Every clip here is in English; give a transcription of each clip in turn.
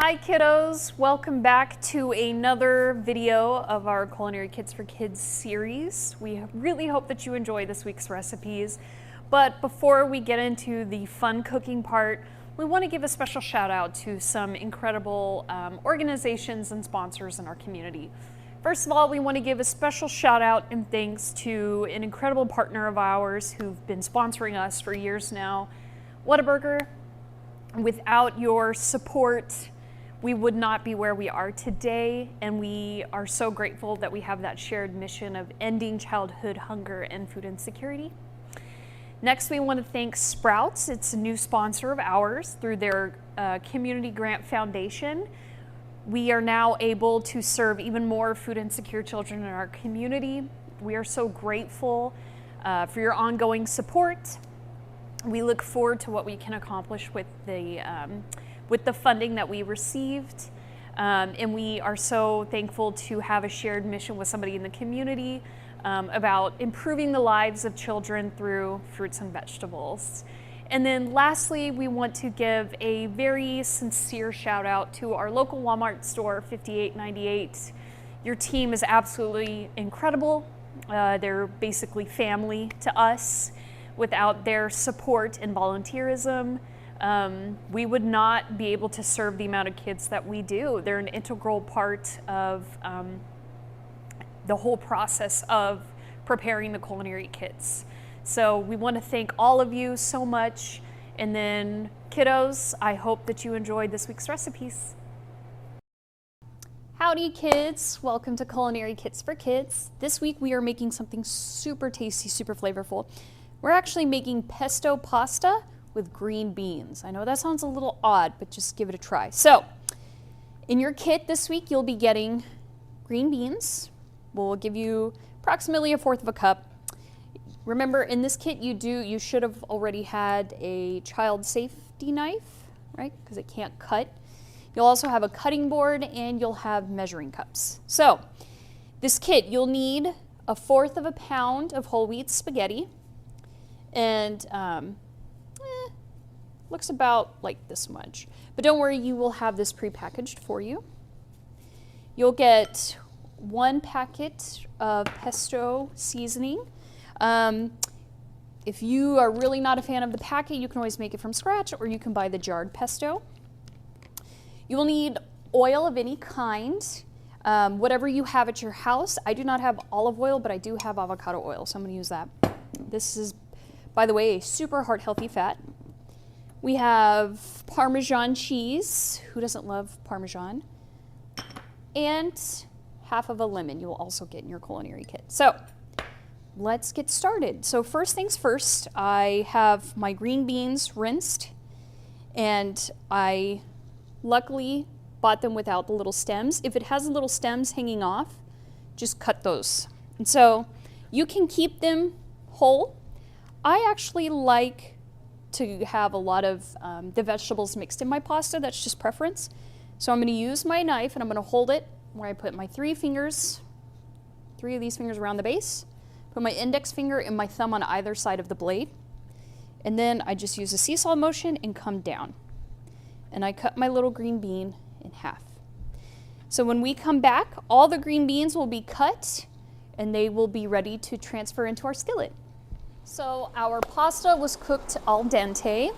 Hi kiddos, welcome back to another video of our Culinary Kits for Kids series. We really hope that you enjoy this week's recipes. But before we get into the fun cooking part, we want to give a special shout out to some incredible organizations and sponsors in our community. First of all, we want to give a special shout out and thanks to an incredible partner of ours who've been sponsoring us for years now, Whataburger. Without your support, we would not be where we are today, and we are so grateful that we have that shared mission of ending childhood hunger and food insecurity. Next, we want to thank Sprouts. It's a new sponsor of ours through their Community Grant Foundation. We are now able to serve even more food insecure children in our community. We are so grateful for your ongoing support. We look forward to what we can accomplish with the funding that we received. And we are so thankful to have a shared mission with somebody in the community about improving the lives of children through fruits and vegetables. And then lastly, we want to give a very sincere shout out to our local Walmart store, 5898. Your team is absolutely incredible. They're basically family to us. Without their support and volunteerism, we would not be able to serve the amount of kids that we do. They're an integral part of the whole process of preparing the culinary kits. So we want to thank all of you so much. And then kiddos, I hope that you enjoyed this week's recipes. Howdy kids, welcome to Culinary Kits for Kids. This week we are making something super tasty, super flavorful. We're actually making pesto pasta with green beans. I know that sounds a little odd, but just give it a try. So, in your kit this week, you'll be getting green beans. We'll give you approximately 1/4 cup. Remember, in this kit, you should have already had a child safety knife, right? Because it can't cut. You'll also have a cutting board and you'll have measuring cups. So, this kit, you'll need 1/4 pound of whole wheat spaghetti. And looks about like this much. But don't worry, you will have this prepackaged for you. You'll get 1 packet of pesto seasoning. If you are really not a fan of the packet, you can always make it from scratch, or you can buy the jarred pesto. You will need oil of any kind, whatever you have at your house. I do not have olive oil, but I do have avocado oil, so I'm going to use that. This is, by the way, a super heart healthy fat. We have Parmesan cheese. Who doesn't love Parmesan? And 1/2 lemon you will also get in your culinary kit. So let's get started. So first things first, I have my green beans rinsed, and I luckily bought them without the little stems. If it has the little stems hanging off, just cut those. And so you can keep them whole. I actually like to have a lot of the vegetables mixed in my pasta. That's just preference. So I'm going to use my knife and I'm going to hold it where I put my 3 fingers, 3 of these fingers around the base, put my index finger and my thumb on either side of the blade, and then I just use a seesaw motion and come down. And I cut my little green bean in half. So when we come back, all the green beans will be cut and they will be ready to transfer into our skillet. So our pasta was cooked al dente,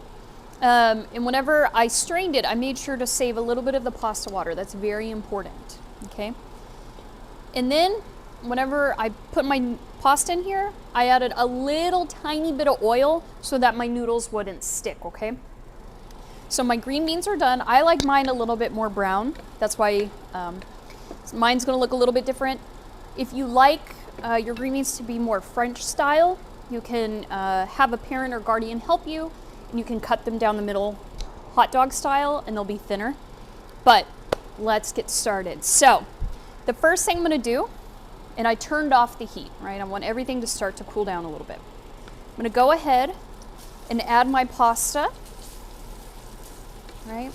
and whenever I strained it, I made sure to save a little bit of the pasta water. That's very important, okay? And then whenever I put my pasta in here, I added a little tiny bit of oil so that my noodles wouldn't stick, okay? So my green beans are done. I like mine a little bit more brown. That's why mine's gonna look a little bit different. If you like your green beans to be more French style, you can have a parent or guardian help you, and you can cut them down the middle hot dog style and they'll be thinner. But let's get started. So the first thing I'm going to do, and I turned off the heat, right? I want everything to start to cool down a little bit. I'm going to go ahead and add my pasta, right?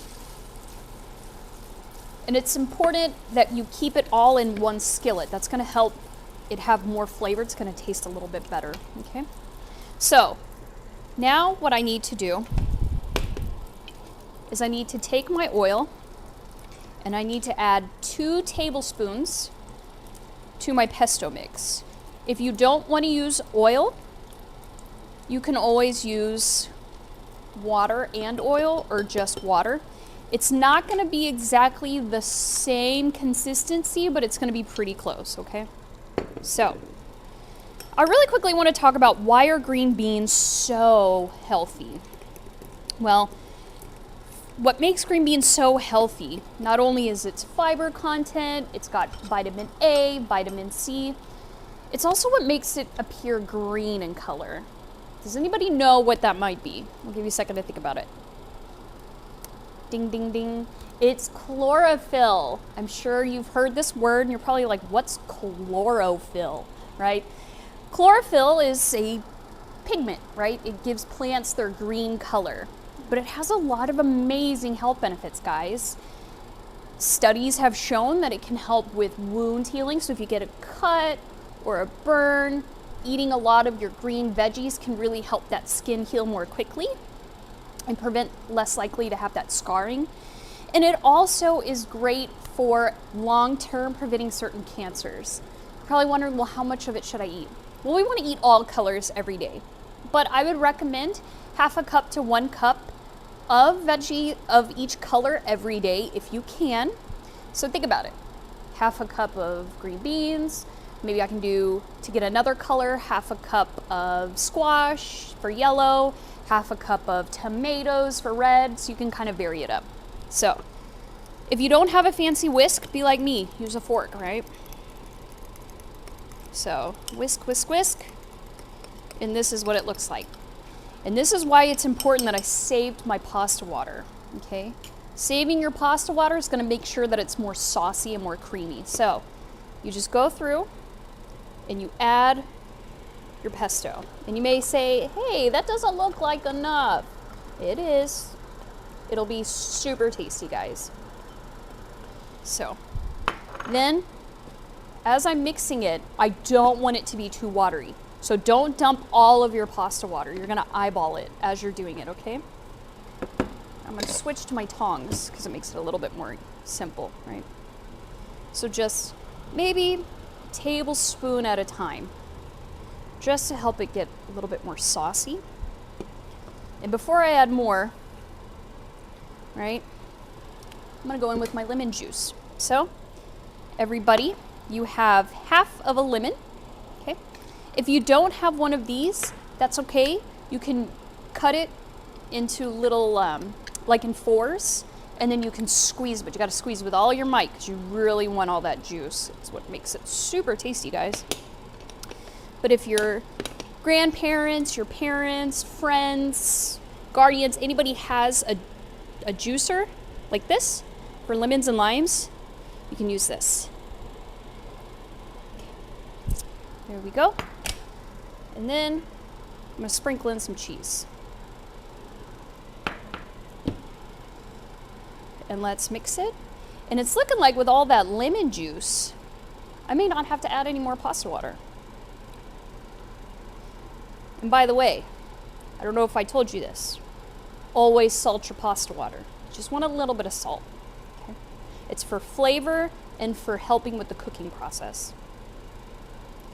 And it's important that you keep it all in one skillet. That's going to help it have more flavor. It's going to taste a little bit better, okay? So now what I need to do is I need to take my oil and I need to add 2 tablespoons to my pesto mix. If you don't want to use oil, you can always use water and oil or just water. It's not going to be exactly the same consistency, but it's going to be pretty close, okay? So, I really quickly want to talk about why are green beans so healthy. Well, what makes green beans so healthy, not only is its fiber content, it's got vitamin A, vitamin C, it's also what makes it appear green in color. Does anybody know what that might be? I'll give you a second to think about it. Ding, ding, ding. It's chlorophyll. I'm sure you've heard this word and you're probably like, what's chlorophyll, right? Chlorophyll is a pigment, right? It gives plants their green color, but it has a lot of amazing health benefits, guys. Studies have shown that it can help with wound healing. So if you get a cut or a burn, eating a lot of your green veggies can really help that skin heal more quickly and prevent less likely to have that scarring. And it also is great for long-term preventing certain cancers. You're probably wondering, well, how much of it should I eat? Well, we want to eat all colors every day, but I would recommend 1/2 cup to 1 cup of veggie of each color every day if you can. So think about it. 1/2 cup of green beans. Maybe I can do, to get another color, 1/2 cup of squash for yellow, 1/2 cup of tomatoes for red, so you can kind of vary it up. So, if you don't have a fancy whisk, be like me, use a fork, right? So, whisk, whisk, whisk, and this is what it looks like. And this is why it's important that I saved my pasta water, okay? Saving your pasta water is gonna make sure that it's more saucy and more creamy. So, you just go through and you add your pesto. And you may say, hey, that doesn't look like enough. It is. It'll be super tasty, guys. So, then, as I'm mixing it, I don't want it to be too watery. So don't dump all of your pasta water. You're gonna eyeball it as you're doing it, okay? I'm gonna switch to my tongs because it makes it a little bit more simple, right? So just maybe a tablespoon at a time, just to help it get a little bit more saucy. And before I add more, right, I'm gonna go in with my lemon juice. So, everybody, you have 1/2 of a lemon, okay? If you don't have one of these, that's okay. You can cut it into little, like in 4s, and then you can squeeze, but you gotta squeeze with all your might because you really want all that juice. It's what makes it super tasty, guys. But if your grandparents, your parents, friends, guardians, anybody has a juicer like this for lemons and limes, you can use this. There we go. And then I'm gonna sprinkle in some cheese. And let's mix it. And it's looking like with all that lemon juice, I may not have to add any more pasta water. And by the way, I don't know if I told you this, always salt your pasta water. Just want a little bit of salt. Okay? It's for flavor and for helping with the cooking process.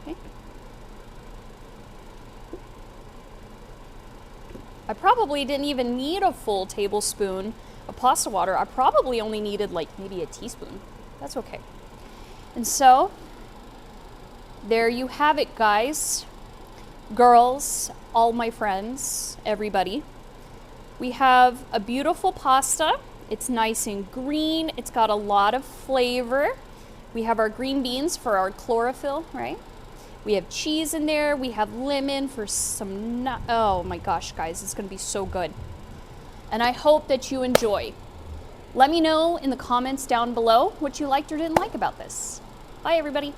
Okay? I probably didn't even need a full tablespoon of pasta water. I probably only needed like maybe a teaspoon. That's okay. And so, there you have it, guys. Girls, all my friends, everybody. We have a beautiful pasta. It's nice and green. It's got a lot of flavor. We have our green beans for our chlorophyll, right? We have cheese in there. We have lemon for some oh my gosh, guys, it's gonna be so good. And I hope that you enjoy. Let me know in the comments down below what you liked or didn't like about this. Bye, everybody.